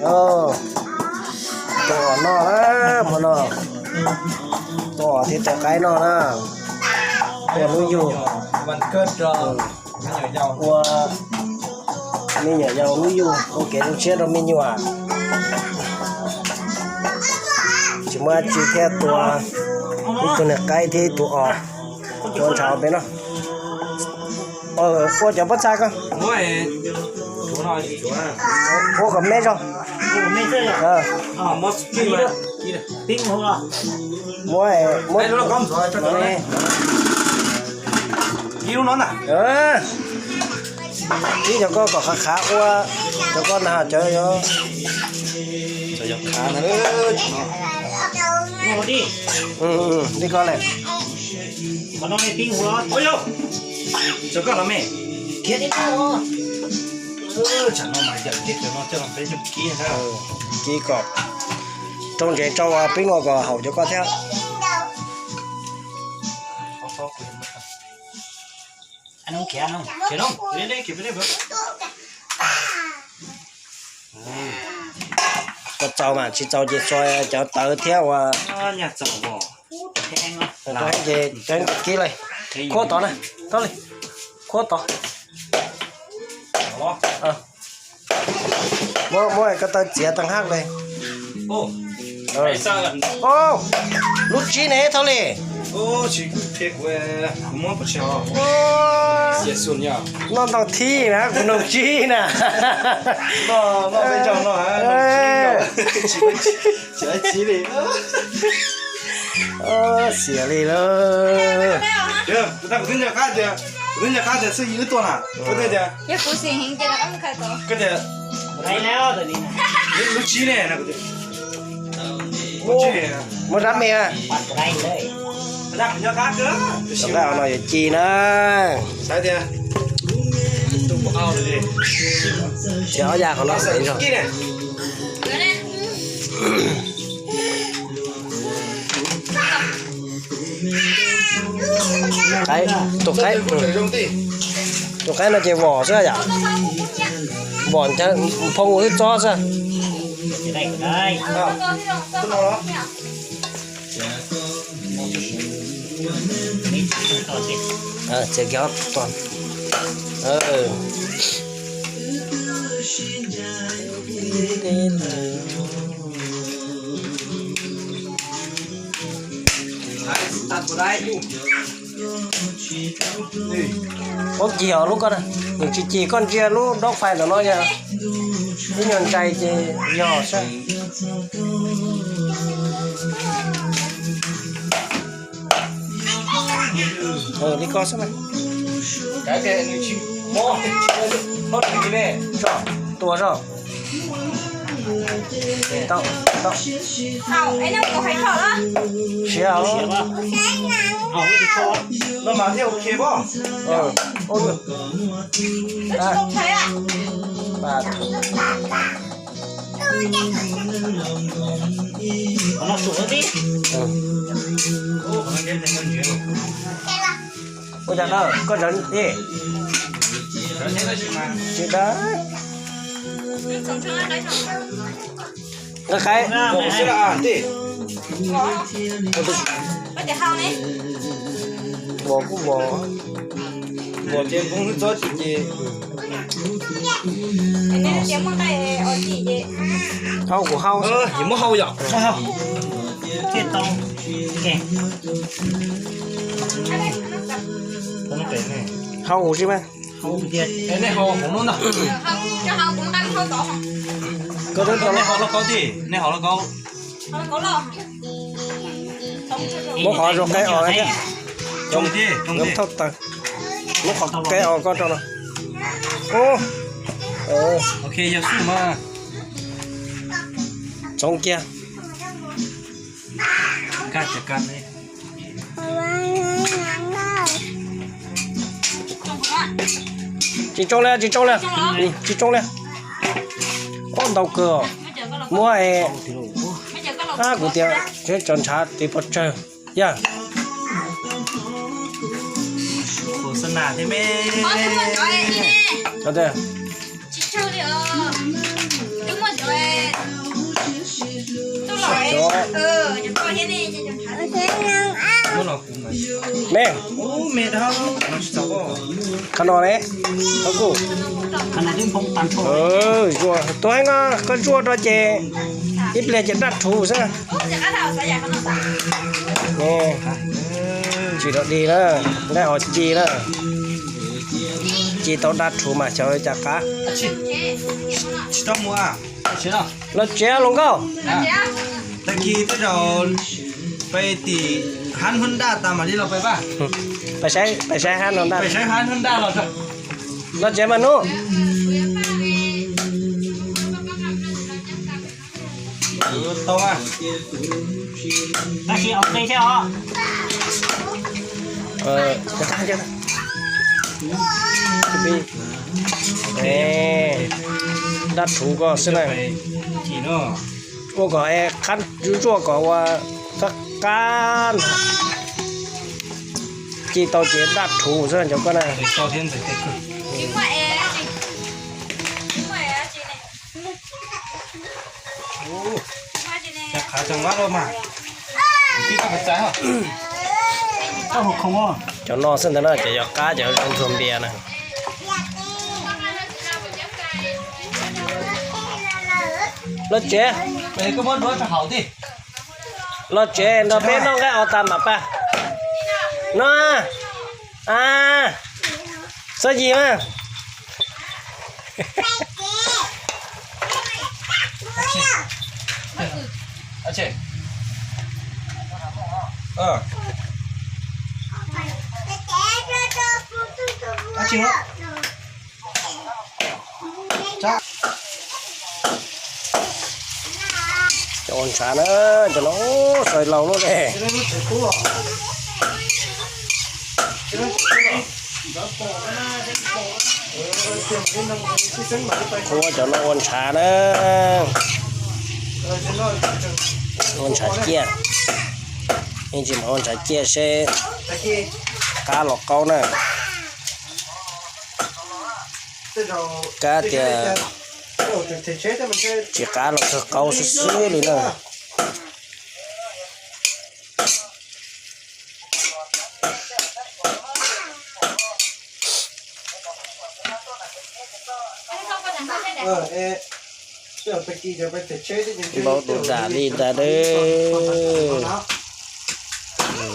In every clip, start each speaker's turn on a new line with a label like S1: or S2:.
S1: ตัวนอนะมันนอตัวที่แต่ไกลนอนะตัวรู้อยู่
S2: วันเกิดเราไม่เหนื่อยยาว
S1: กลัวมีเหนื่อยยาวรู้อยู่โอเคลูกเชื่อเรามีอยู่อ่ะchỉ mà chỉ theoตัวนี่ตัวเนี่ยไกลที่ตัวออกโดนเช้าไปเนาะพวกจะพัดใจกัน
S2: mỗi chỗ nào chỗ nào
S1: พวกกับแม่จ้ะ
S3: ไม่ใช่หรอ
S2: một kí mà
S3: ปิ้งหัว
S1: mỗi
S2: đây nó có một rồi cho nó này yêu nó nè
S1: ที่จะก็ขาว่าจะก็น่าเจอเยอะ
S2: จะยังขานะ
S3: หัวดิ
S1: นี่ก็เลย
S3: มันต้องให้ปิ้งหัว
S2: ôi yo cho con là mẹ
S3: เขียนนิดเดียว
S2: chẳng nó mà giờ chết rồi nó cho nó phải chụp kia ha
S1: กี่กรอบตรงใจเจ้าปิ้งก็เขาจะก็แท้
S3: อันนู้นเขียนน้องเขียนน้องเขียนได้เขียนไปได้เบิร์
S1: ก็เจ้ามาที่เจ้าจะซอยเจ้าเต๋อเที่ยวว่า
S2: nhà chậu bò
S3: แทงละ
S1: ก็ให้เจ้ากี่เลยโคต่อนะต่อเลยโคต่อ
S2: đó
S1: มั่วก็ต้องเสียต่างหากเลย
S2: ô tại sao gần
S1: โอ้ลูกจีเนี่ยเท่าเลย
S2: ô chỉ thiệt về mua một chiều
S1: โอ้
S2: sẽ xuống nhở
S1: นอนต้องที่นะคุณลูกจีนะ
S2: nó bên trong nó hả nó chỉ chỉ đi
S1: เสียเลยเลย
S2: chưa ta có tin nhà khác chưa tin nhà khác thì sẽ ý tuần à có thể chưa
S4: 要不行，这个俺们开头。
S2: có thể
S3: ไรแล้วตอนนี้นะ
S2: lúc chí này là có thể lúc chí này
S1: มันรับเมีย
S3: ปัดไรเลย
S2: ra nhà khác nữa
S1: ต้องได้เอาหน่อยจีนะ
S2: sai chưa tung bộ ao rồi đi
S1: เสียเอายาของเราใส่ก่อน
S2: kỹ này
S1: ไข่ตัวไข่
S2: trong tí
S1: ตัวไข่น่าจะหว่อใช่ไหมหว่อนจะพงอุ้ยจ้อใช่
S3: จะได้ก็ได้
S2: tôi nói đó
S3: นี่ต่อสิ
S1: เจ๊เกี่ยวตอน
S2: ตัดก็ได้อยู่
S1: พวกเกี่ยวลูกก็ได้อย่างจีก้อนเจียลูกดอกไฟตัวน้อยเนี่ยนี่ยนใจจะย่อใช่นี่ก็ใช่ไหม
S2: cái này chịu mò nó cái này
S1: ชอบตัวชอบต้อง
S4: 好，哎，那我还好了。
S1: เชียว
S3: เสียป่ะเอาไม่ติดคอ
S2: nó mà theo okบ่
S1: โอ้ย
S4: 这都开啊。
S1: บาท
S3: เอามาสูงดิ
S2: ô nó đem đến con chuyện
S1: ก็จะได้ก็จะนี่
S2: cái này là gì mà
S1: จะได้
S4: 从车来上车。
S1: ก็ใคร
S2: 我是啦啊对
S4: 我得好呢。
S1: บอกกูบอก
S2: 我监工是做几节
S4: 那个节目在我姐姐。
S1: เข้ากูเข้า
S2: 有没好呀
S3: เทียนตองแกง
S4: 哎，那
S2: không cái này
S1: เข้ากูใช่ไหม
S3: เขาเทียน
S2: cái này hao không luôn à
S4: 好，好，我刚好搞好，
S1: ก็ต้อง
S2: cái này hao nó có gì này hao nó có
S4: 好了，搞了。
S1: muốn họ rồi cái ở đây
S2: trồng đi trồng
S1: ngắm
S2: đi
S1: thóc tăng muốn họ cái ở con cho nó ô
S2: ok giờ su mà
S1: trong kia
S2: cắt chặt cắt đi
S1: chị trông lên chị trông lên con đầu cửa mua ai của tiền chứ chọn trả thì bắt chơi ya
S2: โฆษณาใช่ไหม
S4: 好，这么找哎，你呢？
S1: có thể
S4: 去抽的哦。这么找哎。
S1: แม่
S2: โอ้เมทามันจะก็
S1: ขนมเลยเขากู
S3: ขนาดที่ผมตันโชว์
S1: ชัวตัวให้งาก็ชัวตัวเจอีเปลี่ยนจะดัดถูซะ
S4: โอ้จะกระเทาใส่ยาขนมตา
S1: นี่จีดดีแล้วได้ออกจีแล้วจีต้องดัดถูมาเฉยจากกะ
S2: ชิชิต้องมัว
S3: เชื่อ
S1: แล้วเจ้าลงก็
S4: เจ้า
S2: ตะกี้ที่เราไปตีฮันฮอนด้าตามมาที่เราไปป่ะ
S1: ไปใช้ฮันนอนดัด
S2: ไปใช้ฮันฮอนด้าเราเถอะ
S1: แล้วเจ้ามานู่
S2: โตมา
S3: ตาชีเอาไปใช่หรอ
S1: จะตั้งจะจะบีดัดถูก็สิเลย
S2: ขี่เนาะ
S1: 我个哎，看就做个我个干，几刀节大厨这就个呢，
S2: ไปต่อเทียนไปเตะขึ้น
S4: จิ้มมาเอ๋จิจิ้มมาเอ๋จิเนี่ย
S2: โอ้
S4: มาจิเนี่ย
S2: จะขาจังหวะเรามาที่ต้องไปจ่ายเหรอ
S3: ก็หกคงอ่ะ
S1: 就弄剩的那就要干就用准备呢。老姐，
S2: ไปก็บอลด้วยจะเขาดิ
S1: 老姐，那边弄个奥达嘛吧？那啊，手机嘛。
S2: อาเช่อาจริงเหรอจ้า
S1: cho ổn trả nữa cho nó sợi lâu luôn đấy
S2: จะได้รู้สึกตัวจะได้รู้สึกตัวที่ซึ่งมาที่ไป
S1: thua cho nó ổn trả nữa
S2: จะน้อยจะ
S1: ổn trả kia anh chỉ mà ổn trả kia sẽ
S2: ตะกี้
S1: cá lọt câu nè
S2: ที่เรา
S1: cá thì
S2: โอ้จะเช็ดแต่มันจะ
S1: chỉ cá lọt câu xíu đi nè
S2: เดี๋ยวตะกี้จะไปเช็ดที่
S1: bao đồ giả đi ra đây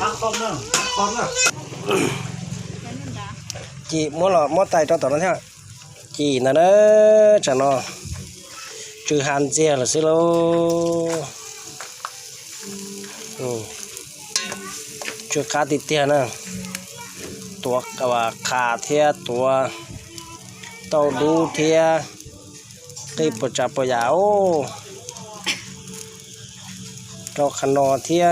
S3: พักคอมเนาะ
S2: พร้อมนะ
S1: chị mua tay cho tao nó theo chị là đó chả nó trừ hàn dè là xí lô trừ cá thịt tiền nèตัวกับขาเทียตัวเต้าดูเทียตีปจับปยาวเราขนอเทีย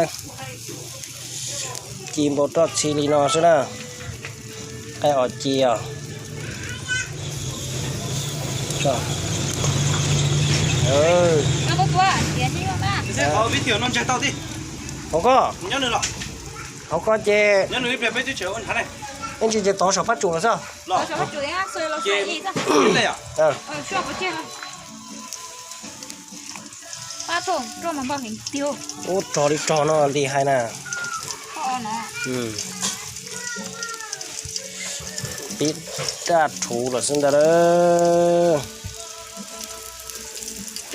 S1: จีมบดรสซีลีนอใช่ไหมไก่ออดเจียวชอบ
S4: เอาตัวเดี๋ยวที่ว่า
S2: 你再跑比条能接到的，
S1: เขาก็
S2: 你要你了，
S1: เขาก็เจ
S2: 你要你别别就接问他嘞，
S1: เอ็นจีจะต่อชาวพัดจุงแล้วซะ
S2: 老
S4: เราจะมาจุดยังไงซื้อเราใส่อีกจ้ะ
S2: 真的呀，
S4: ช่วยกูเจ้าป้าส่งร่วมมันบอกเห็นเดียว
S1: โอ้จอดิจอเนาะดีให้น่ะ
S4: พ่อเนาะ
S1: ปิดด้าถูละซึ่งแต่เด้อ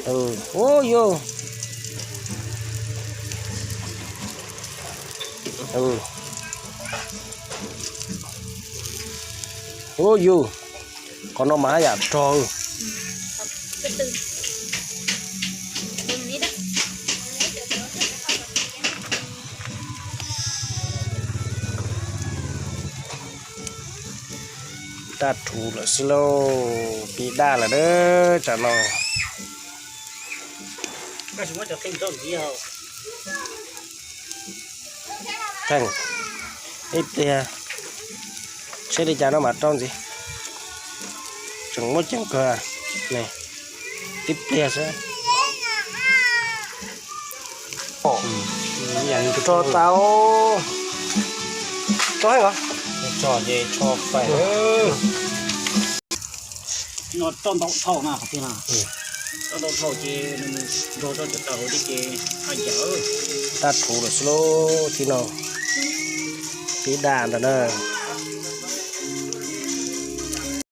S1: โอ้ยโอ้ยcòn nó má dạ tròn
S4: ไปตื่นตื่นนี้ได้
S1: ด้าถูละสิโลปีด้าละเด้อจ้ะน้อง
S3: ก็ถือว่าจะเป็นต้นเดียว
S1: แท่งít đi ha sẽ đi chào nó mặt trong gì chẳng mất chẳng cờ này tiếp đi sẽ nhận cho tao cho hay hả cho gì cho phải
S3: นอต้นเท่าหน้าครับพี่นะต้นเท่าเจมันโดนจะเต่าที่เจให้เยอะ
S1: ta thủ được slow thì nó สีด่านตัวเนอะ